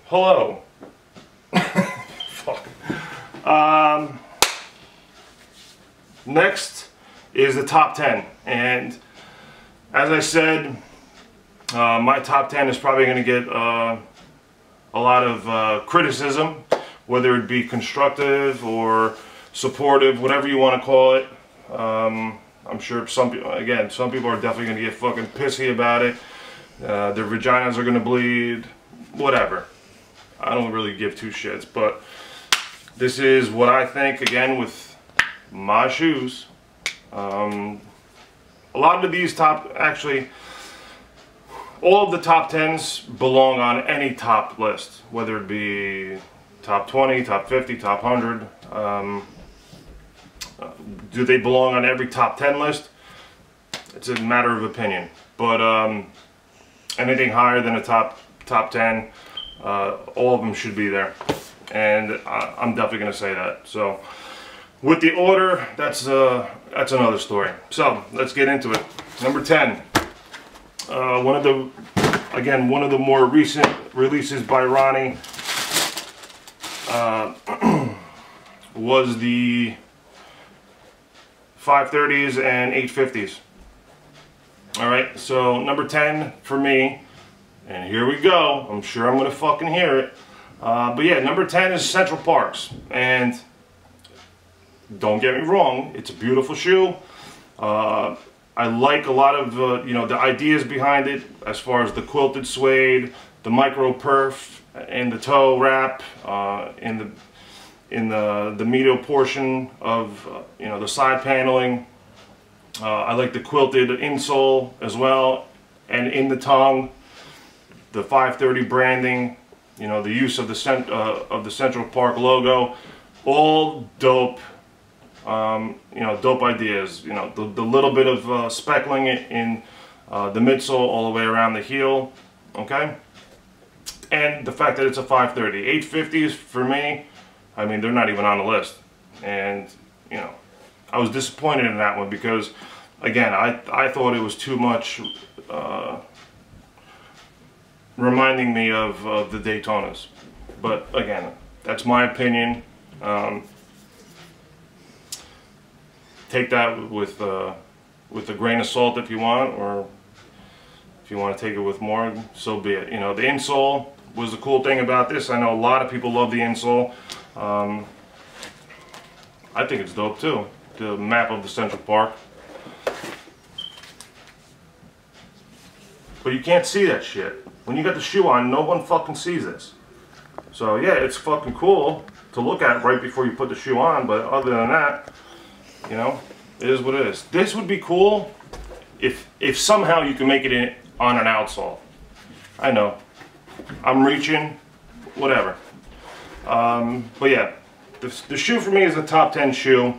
hello. Fuck. Next is the top 10, and as I said, my top 10 is probably going to get a lot of criticism, whether it be constructive or supportive, whatever you want to call it. I'm sure some people are definitely going to get fucking pissy about it. Their vaginas are going to bleed, whatever. I don't really give two shits, but this is what I think, again, with my shoes. A lot of these actually, all of the top 10s belong on any top list, whether it be top 20, top 50, top 100. Do they belong on every top 10 list? It's a matter of opinion, but anything higher than a top 10, all of them should be there, and I'm definitely going to say that. So with the order, that's another story. So let's get into it. Number 10, one of the more recent releases by Ronnie was the 530s and 850s. All right, so number 10 for me, and here we go. I'm sure I'm gonna fucking hear it. But yeah, number 10 is Central Parks, and don't get me wrong, it's a beautiful shoe. I like a lot of the ideas behind it, as far as the quilted suede, the micro perf, and the toe wrap, in the medial portion of the side paneling. I like the quilted insole as well, and in the tongue, the 530 branding, the use of the Central Park logo, all dope. Dope ideas. The little bit of speckling in the midsole all the way around the heel, okay? And the fact that it's a 530. 850s for me, I mean, they're not even on the list. And, I was disappointed in that one because, again, I thought it was too much reminding me of the Daytonas. But, again, that's my opinion. Take that with a grain of salt if you want, or if you want to take it with more, so be it. The insole was the cool thing about this. I know a lot of people love the insole. I think it's dope too. The map of the Central Park. But you can't see that shit. When you got the shoe on, no one fucking sees this. So yeah, it's fucking cool to look at right before you put the shoe on, but other than that, it is what it is. This would be cool if somehow you can make it on an outsole. I know, I'm reaching, whatever. But yeah, the shoe for me is a top 10 shoe.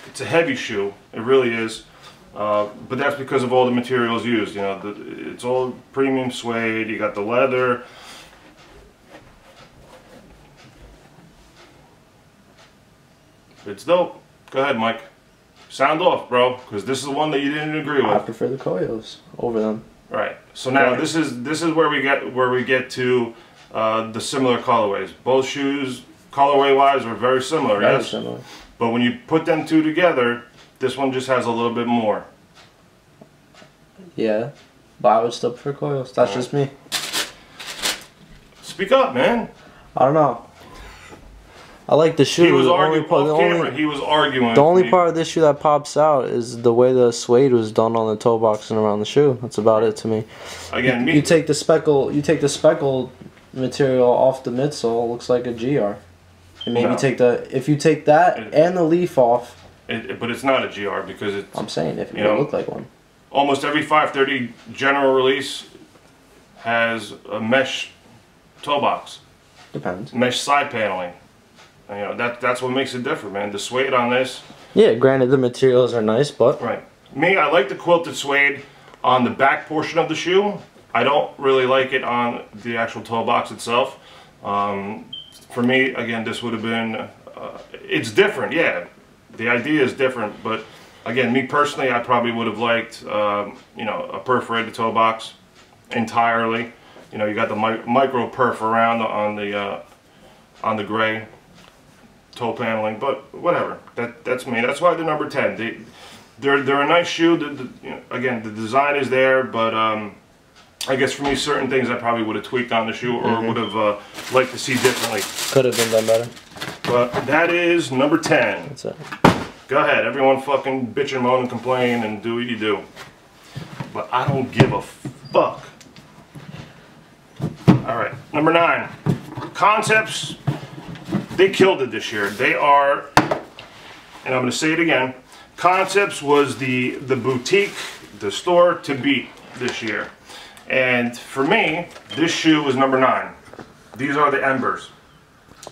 It's a heavy shoe, it really is. But that's because of all the materials used. It's all premium suede. You got the leather. It's dope. Go ahead, Mike. Sound off, bro, because this is the one that you didn't agree with. I prefer the Koyos over them. Right. So now this is where we get to the similar colorways. Both shoes, colorway wise, are very similar. Very yes. similar. But when you put them two together, this one just has a little bit more. Yeah, but I would still prefer Koyos. That's just me. Speak up, man. I don't know. I like the shoe. He was arguing off camera. He was arguing. The only part of this shoe that pops out is the way the suede was done on the toe box and around the shoe. That's about it to me. Again, you take the speckled material off the midsole, it looks like a GR. And maybe if you take that and the leaf off. But it's not a GR because it's. I'm saying if it would look like one. Almost every 530 general release has a mesh toe box. Depends. Mesh side paneling. That's what makes it different, man. The suede on this. Yeah, granted the materials are nice, but. Right. Me, I like the quilted suede on the back portion of the shoe. I don't really like it on the actual toe box itself. For me, again, this would have been. It's different, yeah. The idea is different, but again, me personally, I probably would have liked, a perforated toe box entirely. You know, you got the micro perf around on the gray toe paneling, but whatever. That's me. That's why they're number 10. They're a nice shoe. You know, again, the design is there, but I guess for me, certain things I probably would have tweaked on the shoe or would have liked to see differently. Could have been done better. But that is number 10. That's it. Go ahead, everyone fucking bitch and moan and complain and do what you do. But I don't give a fuck. Alright, number 9. Concepts, they killed it this year. They are, and I'm going to say it again, Concepts was the boutique, the store to beat this year. And for me, this shoe was number 9. These are the Embers.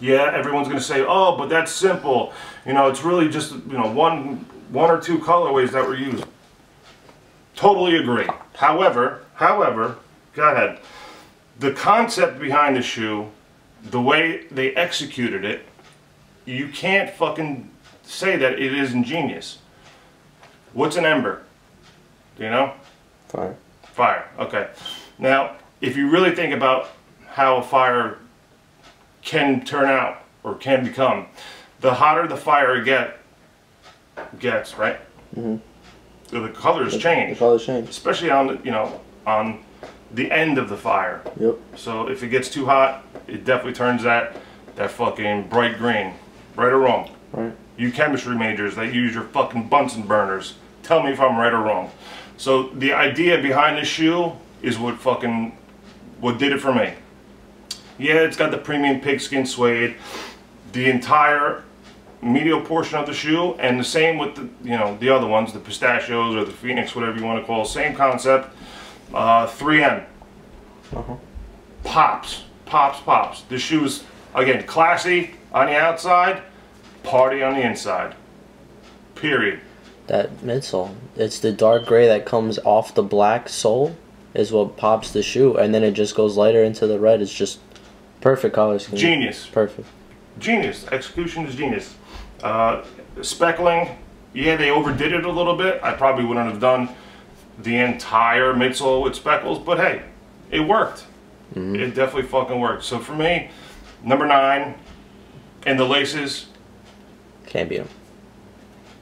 Yeah, everyone's going to say, oh, but that's simple. You know, it's really just, you know, one or two colorways that were used. Totally agree. However, go ahead. The concept behind the shoe, the way they executed it, you can't fucking say that it isn't genius. What's an Ember? Do you know? Fire. Fire, okay. Now, if you really think about how a fire can turn out or can become, the hotter the fire gets, right? Mm-hmm. So the colors change. The colors change, especially on the, you know, on the end of the fire. Yep. So if it gets too hot, it definitely turns that fucking bright green. Right or wrong? Right. You chemistry majors that use your fucking Bunsen burners, tell me if I'm right or wrong. So the idea behind this shoe is what did it for me. Yeah, it's got the premium pigskin suede, the entire medial portion of the shoe, and the same with the, you know, the other ones, the pistachios or the Phoenix, whatever you want to call it, same concept. 3M. Pops. This shoe is, again, classy on the outside, party on the inside. Period. That midsole, it's the dark gray that comes off the black sole is what pops the shoe, and then it just goes lighter into the red. It's just perfect color scheme. Genius. Perfect. Genius. Execution is genius. Speckling, yeah, they overdid it a little bit. I probably wouldn't have done the entire midsole with speckles, but hey, it worked. It definitely fucking worked. So for me, number 9, and the laces, can't beat them.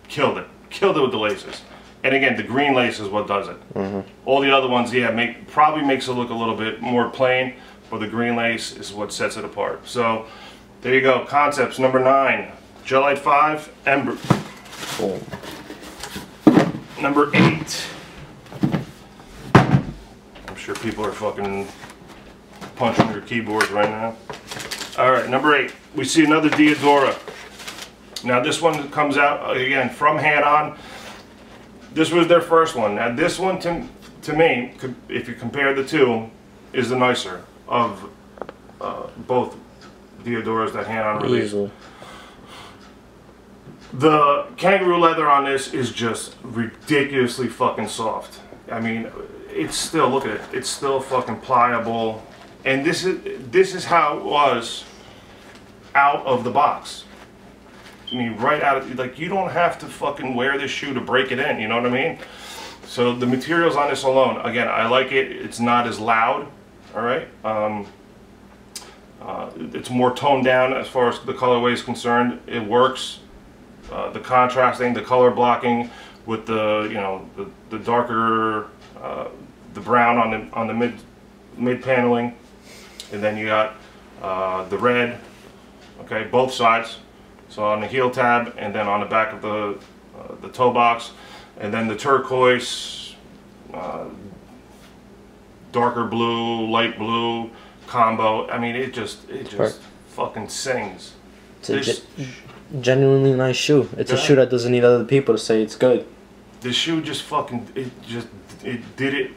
Killed it. Killed it with the laces. And again, the green lace is what does it. All the other ones, yeah, probably makes it look a little bit more plain, but the green lace is what sets it apart. So there you go. Concepts number 9, Gelite 5, Ember. Cool. Number 8. I'm sure people are fucking punching their keyboards right now. Alright, number 8. We see another Diadora. Now this one comes out, again, from Hand On. This was their first one. Now this one, to me, if you compare the two, is the nicer of both Diadoras that Hand On released. Easily. The kangaroo leather on this is just ridiculously fucking soft. I mean, it's still, look at it, it's still fucking pliable. And this is how it was out of the box. I mean, right out of, like, you don't have to fucking wear this shoe to break it in, you know what I mean? So the materials on this alone, again, I like it. It's not as loud, all right? It's more toned down as far as the colorway is concerned. It works. The contrasting, the color blocking with the, you know, the darker, the brown on the mid paneling, and then you got the red. Okay, both sides. So on the heel tab, and then on the back of the toe box, and then the turquoise, darker blue, light blue combo. I mean, it just fucking sings. It's a genuinely nice shoe. It's a shoe that doesn't need other people to say it's good. This shoe just fucking, it did it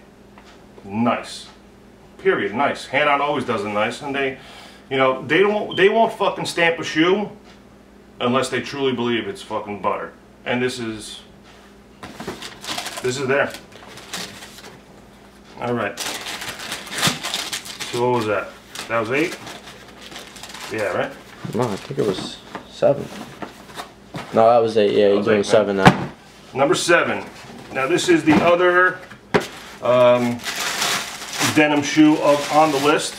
nice. Period. Nice. Hand On always does it nice, and they, you know, they won't fucking stamp a shoe unless they truly believe it's fucking butter. And this is there. All right. So what was that? That was 8? Yeah, right? No, I think it was 7. No, that was 8. Yeah, you're doing 7 now. denim shoe on the list,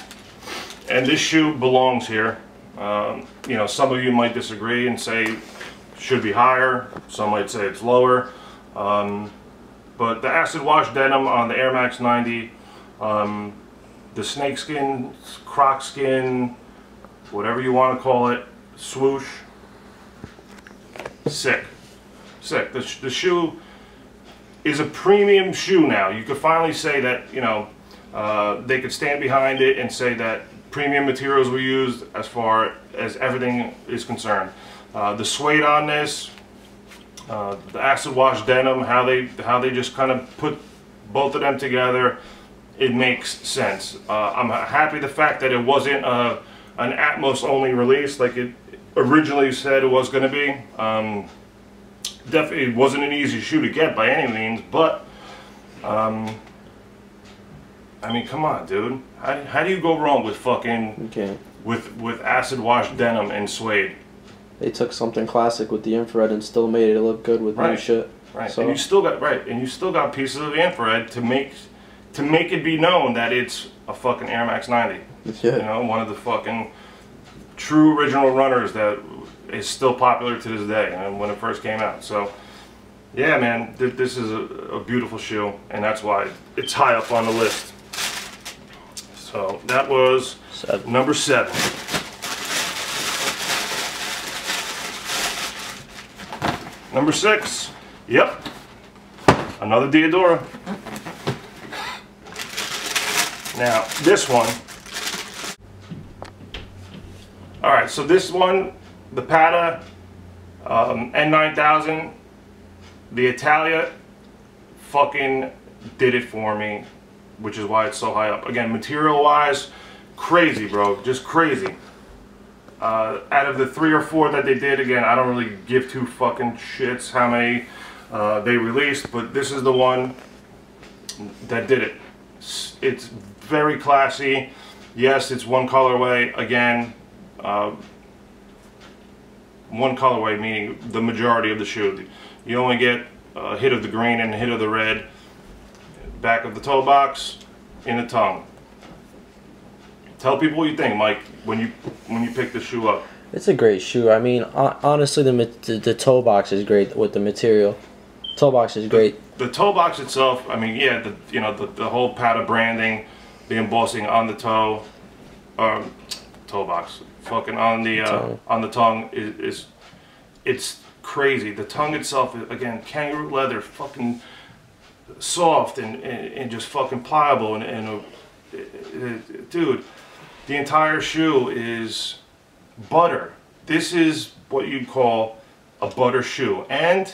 and this shoe belongs here. You know, some of you might disagree and say should be higher. Some might say it's lower. But the acid wash denim on the Air Max 90, the snakeskin, croc skin, whatever you want to call it, swoosh, sick. Sick. The shoe is a premium shoe now. You could finally say that, you know, they could stand behind it and say that premium materials were used as far as everything is concerned. The suede on this, the acid wash denim, how they just kind of put both of them together, it makes sense. I'm happy the fact that it wasn't an Atmos only release like it originally said it was going to be. Definitely it wasn't an easy shoe to get by any means, but I mean, come on, dude. How do you go wrong with fucking with acid wash denim and suede? They took something classic with the infrared and still made it look good with new shit. Right. So. And you still got pieces of infrared to make it be known that it's a fucking Air Max 90. Yeah. You know, one of the fucking true original runners that is still popular to this day, and when it first came out. So yeah, man, this is a beautiful shoe, and that's why it's high up on the list. So that was number 7. Number 6, yep, another Diadora. Now this one, all right, so this one, the Pata N9000, the Italia fucking did it for me, which is why it's so high up. Again, material wise, crazy, bro, just crazy. Out of the 3 or 4 that they did, again, I don't really give 2 fucking shits how many they released, but this is the one that did it. It's very classy. Yes, it's one colorway. Again, one colorway, meaning the majority of the shoe. You only get a hit of the green and a hit of the red. Back of the toe box, in the tongue. Tell people what you think, Mike, when you pick the shoe up. It's a great shoe. I mean, honestly, the toe box is great with the material. Toe box is great. The toe box itself, I mean, yeah, the whole Pata branding, the embossing on the toe, toe box, fucking on the tongue is it's crazy. The tongue itself, again, kangaroo leather, fucking soft and just fucking pliable and dude, the entire shoe is butter. This is what you'd call a butter shoe. And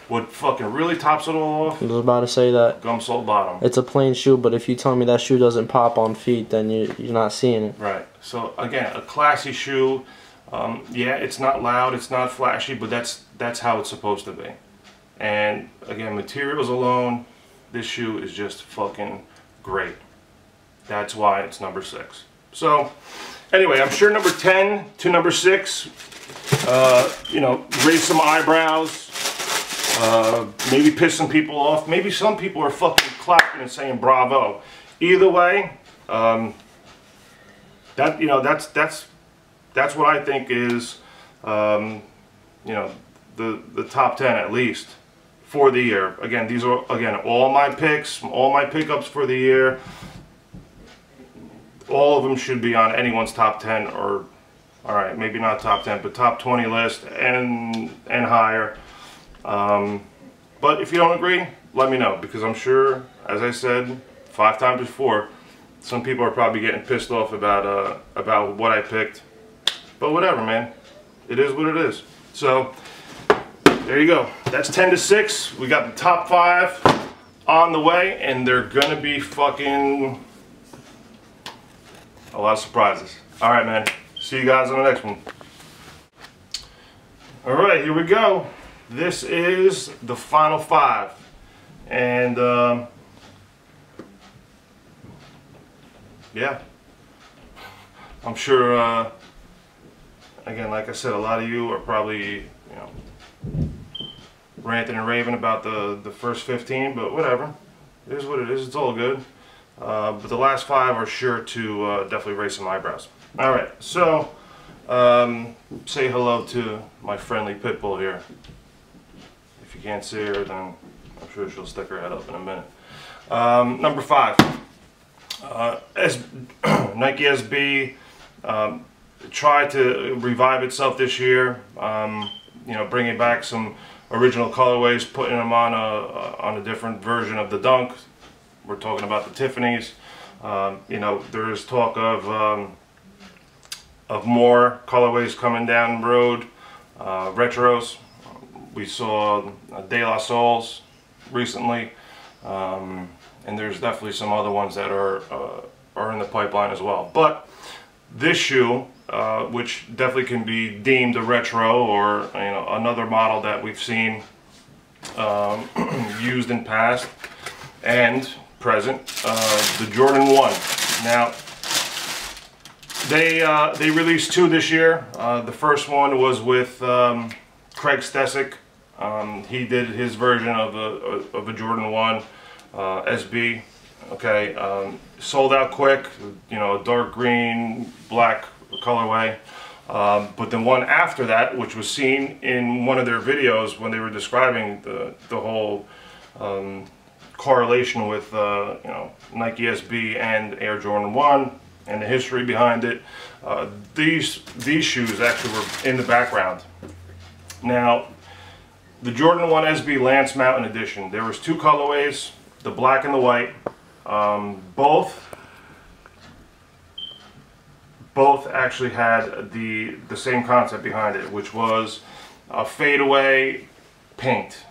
what fucking really tops it all off, I was about to say that. gum sole bottom. It's a plain shoe, but if you tell me that shoe doesn't pop on feet, then you're not seeing it. Right. So again, a classy shoe. Yeah, it's not loud, it's not flashy, but that's how it's supposed to be. And again, materials alone, this shoe is just fucking great. That's why it's number 6. So anyway, I'm sure number 10 to number 6, you know, raise some eyebrows, maybe piss some people off. Maybe some people are fucking clapping and saying bravo. Either way, that, you know, that's what I think is, you know, the top 10 at least for the year. Again, these are all my picks, all my pickups for the year. All of them should be on anyone's top 10, or all right, maybe not top 10, but top 20 list and higher. But if you don't agree, let me know, because I'm sure, as I said 5 times before, some people are probably getting pissed off about what I picked. But whatever, man. It is what it is. So there you go. That's 10 to 6. We got the top 5 on the way, and they're gonna be fucking a lot of surprises. All right, man. See you guys on the next one. All right, here we go. This is the final 5, and yeah, I'm sure. Again, like I said, a lot of you are probably, you know, ranting and raving about the first 15, but whatever. It is what it is. It's all good. but the last 5 are sure to definitely raise some eyebrows. Alright, so say hello to my friendly pit bull here. If you can't see her, then I'm sure she'll stick her head up in a minute. Number 5, Nike SB tried to revive itself this year. You know, bringing back some original colorways, putting them on a different version of the Dunk. We're talking about the Tiffany's. You know, there is talk of more colorways coming down the road, retros. We saw De La Soul's recently, and there's definitely some other ones that are in the pipeline as well. But this shoe, which definitely can be deemed a retro, or you know, another model that we've seen used in past and present, the Jordan 1. Now, they released 2 this year. The first one was with Craig Stesic. He did his version of a Jordan 1 SB. Okay, sold out quick. You know, dark green, black colorway. But the one after that, which was seen in one of their videos when they were describing the whole correlation with you know, Nike SB and Air Jordan 1 and the history behind it, these shoes actually were in the background. Now, the Jordan 1 SB Lance Mountain Edition, there was 2 colorways, the black and the white. Both actually had the same concept behind it, which was a fadeaway paint.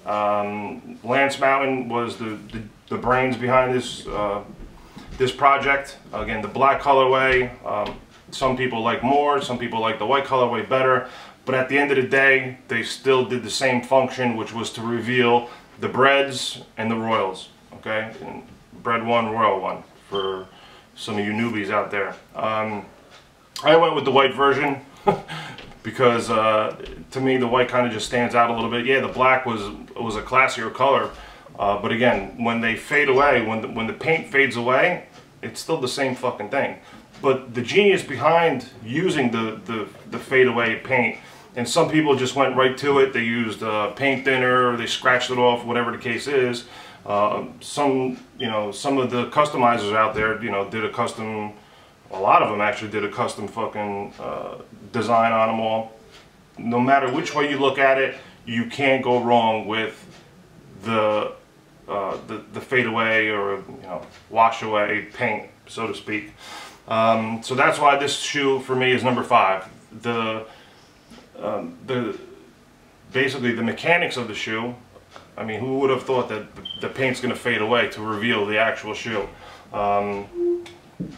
Lance Mountain was the brains behind this project. Again, the black colorway. Some people like more, some people like the white colorway better. But at the end of the day, they still did the same function, which was to reveal the breads and the royals. Okay, and bread 1, royal 1 for some of you newbies out there. I went with the white version because to me the white kind of just stands out a little bit. Yeah, the black was a classier color, but again, when they fade away, when the paint fades away, it's still the same fucking thing. But the genius behind using the fade away paint, and some people just went right to it. They used paint thinner, or they scratched it off, whatever the case is. Some of the customizers out there, you know, did a custom. A lot of them actually did a custom fucking design on them all. No matter which way you look at it, you can't go wrong with the fade away, or you know, wash away paint, so to speak. So that's why this shoe for me is number 5. Basically the mechanics of the shoe. I mean, who would have thought that the paint's going to fade away to reveal the actual shoe?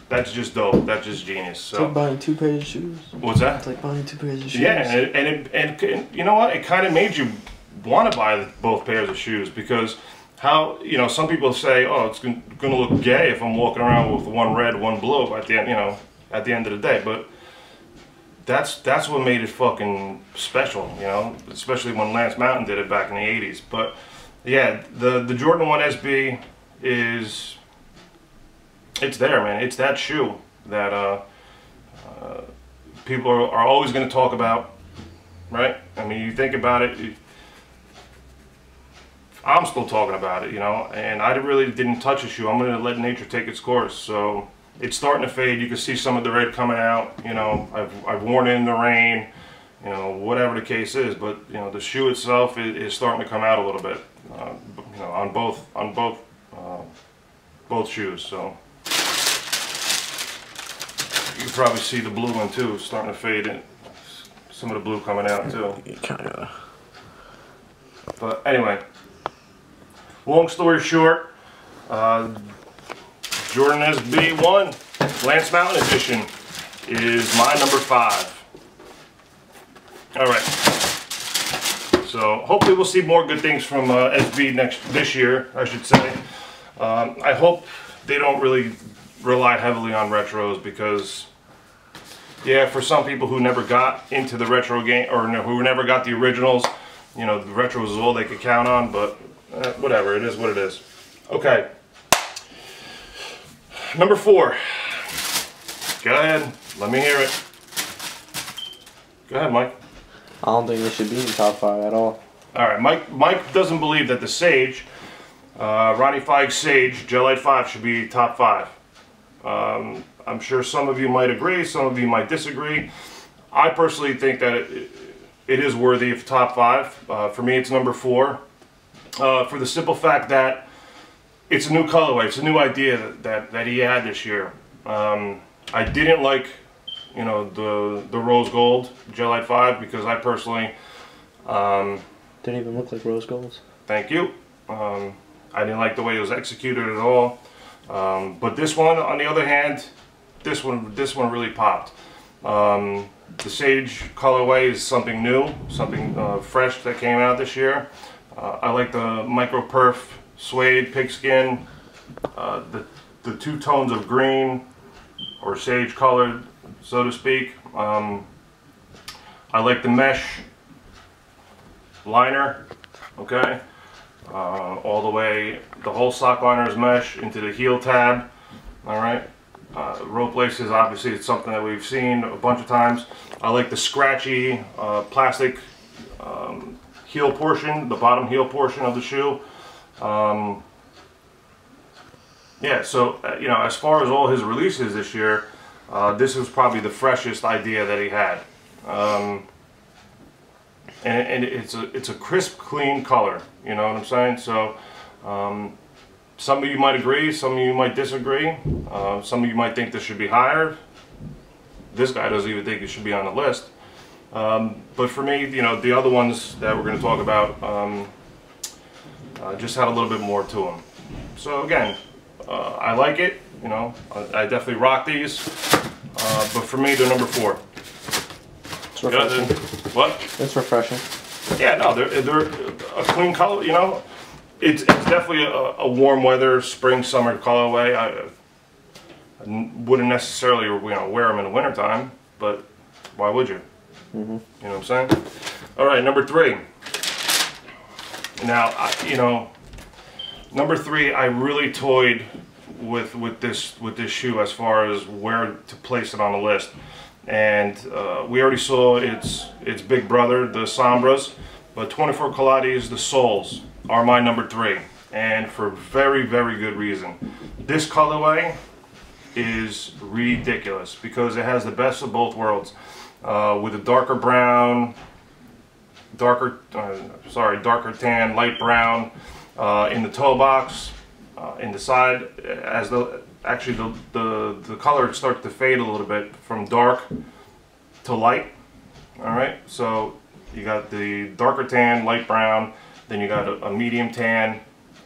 That's just dope. That's just genius. So, it's like buying 2 pairs of shoes. What's that? It's like buying 2 pairs of shoes. Yeah, and you know what? It kind of made you want to buy both pairs of shoes, because how, you know, some people say, oh, it's going to look gay if I'm walking around with one red, one blue at the end, you know, at the end of the day. But that's what made it fucking special, you know, especially when Lance Mountain did it back in the 80s. But yeah, the Jordan 1 SB is, it's there, man. It's that shoe that people are always going to talk about, right? I mean, you think about it, I'm still talking about it, you know, and I really didn't touch a shoe. I'm going to let nature take its course. So it's starting to fade. You can see some of the red coming out, you know. I've worn it in the rain, you know, whatever the case is. But, you know, the shoe itself is starting to come out a little bit, you know, on both shoes. So you can probably see the blue one too, starting to fade in. Some of the blue coming out too. Kinda. But anyway, long story short, Jordan SB1 Lance Mountain Edition is my number 5. Alright, so hopefully we'll see more good things from SB this year, I should say. I hope they don't really rely heavily on retros, because yeah, for some people who never got into the retro game, or who never got the originals, you know, the retros is all they could count on. But whatever, it is what it is. Okay, Number 4. Go ahead. Let me hear it. Go ahead, Mike. I don't think it should be in top 5 at all. All right, Mike doesn't believe that the Sage, Ronnie Fike's Sage Gel Light 5 should be top 5. I'm sure some of you might agree, some of you might disagree. I personally think that it is worthy of top 5. For me, it's number 4. For the simple fact that it's a new colorway, it's a new idea that he had this year. I didn't like, you know, the rose gold Gel Light 5 because I personally Didn't even look like rose golds. Thank you. I didn't like the way it was executed at all. But this one, on the other hand, this one really popped. The Sage colorway is something new, something fresh that came out this year. I like the micro perf suede pigskin, the 2 tones of green or sage colored, so to speak. I like the mesh liner, okay, all the way, the whole sock liner is mesh into the heel tab. All right, rope laces, obviously it's something that we've seen a bunch of times. I like the scratchy plastic heel portion, the bottom heel portion of the shoe. Yeah, so you know, as far as all his releases this year, this was probably the freshest idea that he had. And it's a crisp, clean color. You know what I'm saying? So some of you might agree, some of you might disagree. Some of you might think this should be higher. This guy doesn't even think it should be on the list. But for me, you know, the other ones that we're going to talk about just had a little bit more to them. So again, I like it. You know, I definitely rock these. But for me, they're number 4. It's refreshing. What? It's refreshing. Yeah, no, they're a clean color. You know, it's definitely a warm weather spring summer colorway. I wouldn't necessarily, you know, wear them in the wintertime, but why would you? You know what I'm saying? All right, number 3. Now, you know, number 3, I really toyed with this shoe as far as where to place it on the list. And we already saw its big brother, the Sombras, but 24 Calates, the soles, are my number 3, and for very, very good reason. This colorway is ridiculous because it has the best of both worlds, with a darker brown, darker tan, light brown in the toe box, in the side, as the color starts to fade a little bit from dark to light. All right, so you got the darker tan, light brown, then you got a medium tan,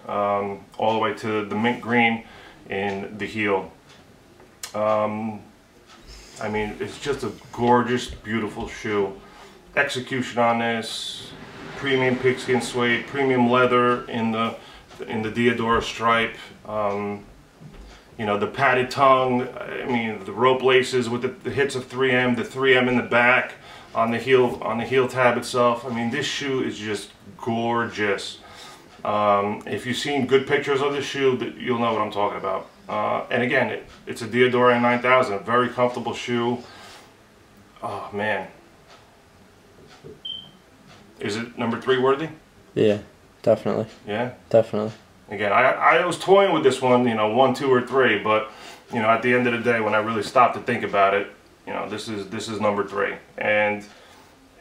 all the way to the mint green in the heel. I mean, it's just a gorgeous, beautiful shoe. Execution on this, premium pigskin suede, premium leather in the Diadora stripe. You know, the padded tongue, I mean, the rope laces with the hits of 3M, the 3M in the back on the heel tab itself. I mean, this shoe is just gorgeous. If you've seen good pictures of this shoe, you'll know what I'm talking about. And again, it's a Diadora M9000, a very comfortable shoe. Oh man, is it number 3 worthy? Yeah, definitely. Yeah, definitely. Again, I was toying with this one, you know, 1, 2, or 3, but you know, at the end of the day, when I really stopped to think about it, you know, this is number 3, and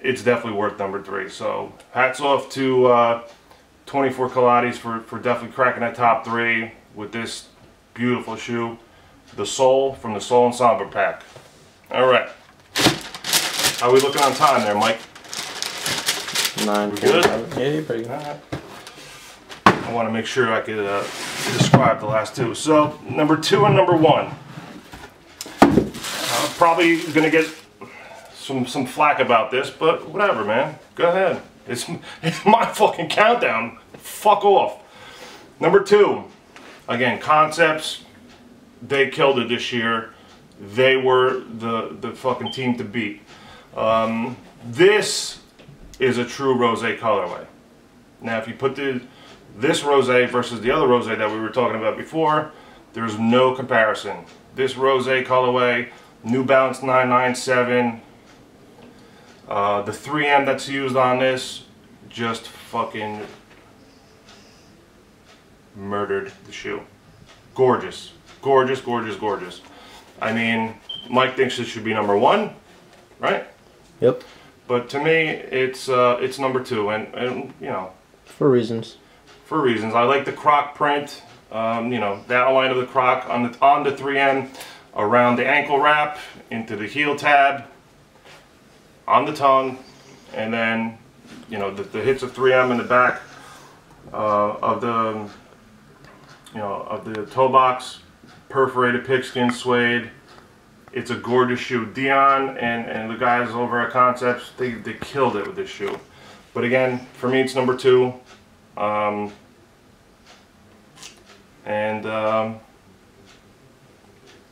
it's definitely worth number 3. So hats off to 24 Calates for definitely cracking that top 3 with this beautiful shoe, the Sole from the Sole and Sombra pack. All right, how are we looking on time there, Mike? 9. Good. Yeah, you're pretty good. All right. I want to make sure I could describe the last 2. So number 2 and number 1. I'm probably gonna get some flack about this, but whatever, man. Go ahead. It's my fucking countdown. Fuck off. Number 2. Again, Concepts. They killed it this year. They were the fucking team to beat. This is a true rosé colorway. Now, if you put this rosé versus the other rosé that we were talking about before, There's no comparison. This rose colorway, New Balance 997, the 3M that's used on this, just fucking murdered the shoe. Gorgeous. Gorgeous, gorgeous, gorgeous. I mean, Mike thinks it should be number 1, right? Yep. But to me, it's number 2, and you know, for reasons. For reasons. I like the croc print. You know, the outline of the croc on the 3M, around the ankle wrap, into the heel tab, on the tongue, and then, you know, the hits of 3M in the back of the, you know, of the toe box, perforated pigskin suede. It's a gorgeous shoe. Dion and the guys over at Concepts, they killed it with this shoe. But again, for me, it's number 2.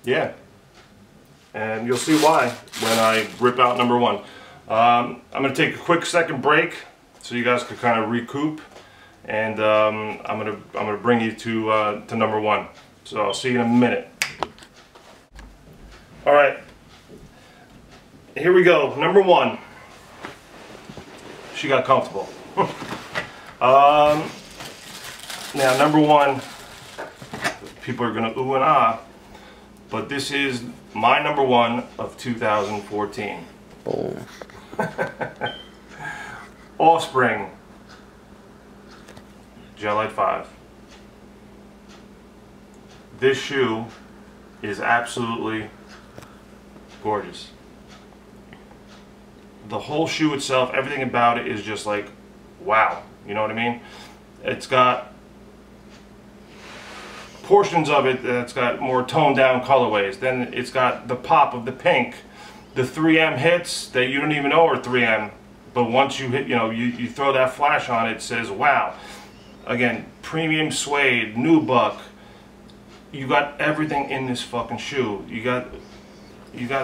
Yeah, and you'll see why when I rip out number 1. I'm going to take a quick second break so you guys can kind of recoup, and I'm gonna bring you to number 1. So I'll see you in a minute. All right, here we go. Number 1. She got comfortable. Now, number 1, people are gonna ooh and ah, but this is my number 1 of 2014. Boom. Offspring Gelite 5. This shoe is absolutely gorgeous. The whole shoe itself, everything about it is just like, wow. You know what I mean? It's got portions of it that's got more toned down colorways. Then it's got the pop of the pink, the 3M hits that you don't even know are 3M, but once you hit, you know, you throw that flash on it, it says wow. Again, premium suede, nubuck. You got everything in this fucking shoe. You got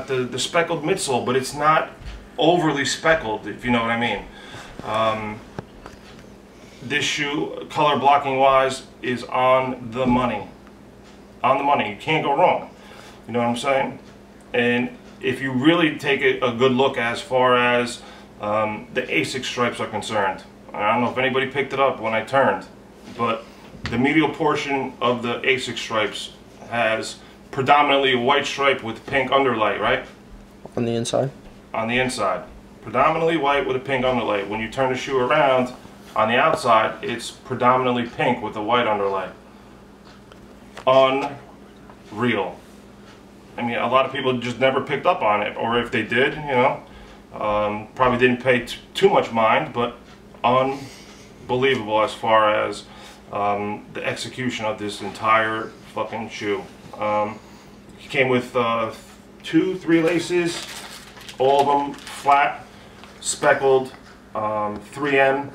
the speckled midsole, but it's not overly speckled, if you know what I mean. This shoe, color blocking wise, is on the money. On the money. You can't go wrong. You know what I'm saying? And if you really take a good look as far as the ASIC stripes are concerned, I don't know if anybody picked it up when I turned, but the medial portion of the ASIC stripes has predominantly a white stripe with pink underlay, right? On the inside? On the inside. Predominantly white with a pink underlay. When you turn the shoe around, on the outside, it's predominantly pink with a white underlay. Unreal. I mean, a lot of people just never picked up on it, or if they did, you know, probably didn't pay too much mind, but unbelievable as far as the execution of this entire fucking shoe. It came with 2-3 laces, all of them flat, speckled, 3M.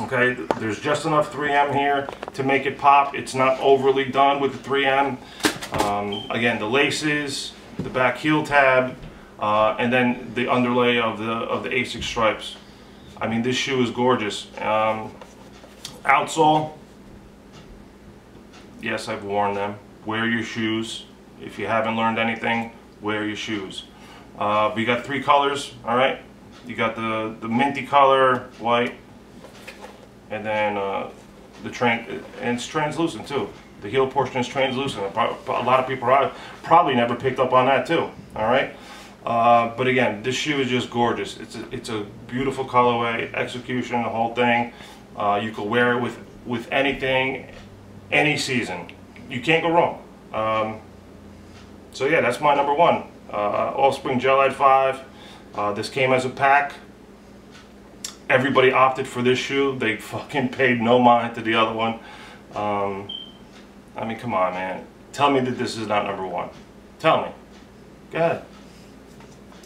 Okay, there's just enough 3M here to make it pop. It's not overly done with the 3M. Again, the laces, the back heel tab, and then the underlay of the ASIC stripes. I mean, this shoe is gorgeous. Outsole, yes, I've worn them. Wear your shoes. If you haven't learned anything, wear your shoes. We got 3 colors, all right? You got the minty color, white, and then and it's translucent too. The heel portion is translucent. A lot of people probably never picked up on that too, all right? But again, this shoe is just gorgeous. It's a beautiful colorway, execution, the whole thing. You could wear it with anything, any season. You can't go wrong. So yeah, that's my number 1. Offspring Gelite 5. This came as a pack. Everybody opted for this shoe. They fucking paid no mind to the other one. I mean, come on, man. Tell me that this is not number 1. Tell me. Go ahead.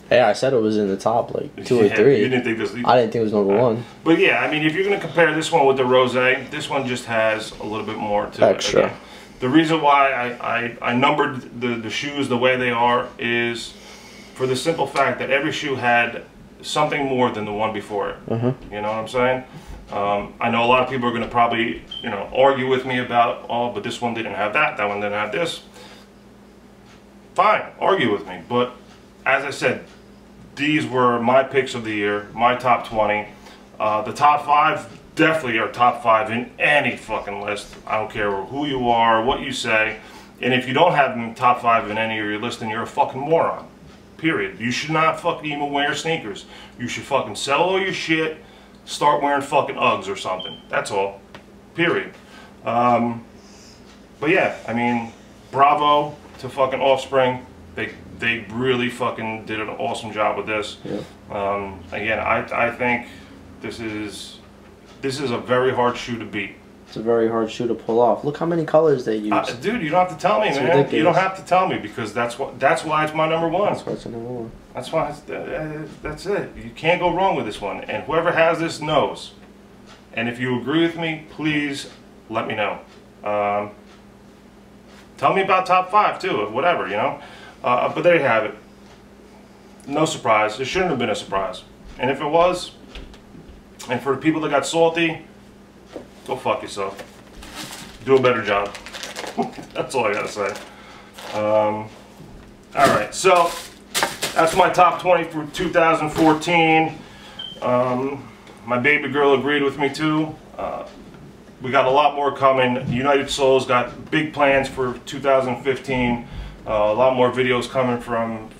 Hey, I said it was in the top, like 2 or 3. You didn't think this? I didn't think it was number 1. But yeah, I mean, if you're going to compare this one with the Rose, this one just has a little bit more to extra. It. Again, the reason why I numbered the shoes the way they are is for the simple fact that every shoe had something more than the one before it. You know what I'm saying? I know a lot of people are going to probably, you know, argue with me about, oh, but this one didn't have that, that one didn't have this. Fine, argue with me. But as I said, these were my picks of the year, my top 20. The top 5 definitely are top 5 in any fucking list. I don't care who you are, what you say. And if you don't have them top 5 in any of your list, then you're a fucking moron. Period. You should not fucking even wear sneakers. You should fucking sell all your shit, start wearing fucking Uggs or something. That's all. Period. But yeah, I mean, bravo to fucking Offspring. They really fucking did an awesome job with this. Yeah. Again, I think this is a very hard shoe to beat. It's a very hard shoe to pull off. Look how many colors they use. Dude, you don't have to tell me, man. Ridiculous. You don't have to tell me, because that's why it's my number 1. That's why it's number 1. That's why that's it. You can't go wrong with this one. And whoever has this knows. And if you agree with me, please let me know. Tell me about top 5 too, whatever, you know. But there you have it. No surprise. It shouldn't have been a surprise. And if it was, and for the people that got salty, go fuck yourself. Do a better job. That's all I gotta say. Alright, so that's my top 20 for 2014. My baby girl agreed with me too. We got a lot more coming. United Soul's got big plans for 2015. A lot more videos coming from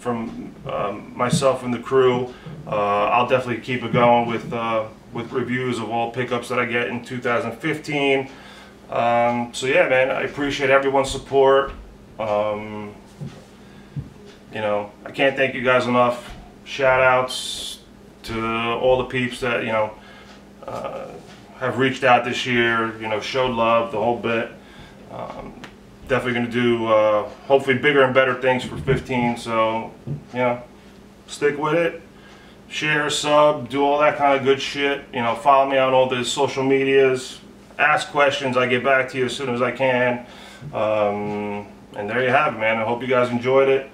myself and the crew. I'll definitely keep it going with reviews of all pickups that I get in 2015. So yeah, man, I appreciate everyone's support. You know, I can't thank you guys enough. Shout outs to all the peeps that, you know, have reached out this year, you know, showed love, the whole bit. Definitely going to do hopefully bigger and better things for 15, so, you know, stick with it. Share, sub, do all that kind of good shit. You know, follow me on all the social medias. Ask questions, I get back to you as soon as I can. And there you have it, man. I hope you guys enjoyed it.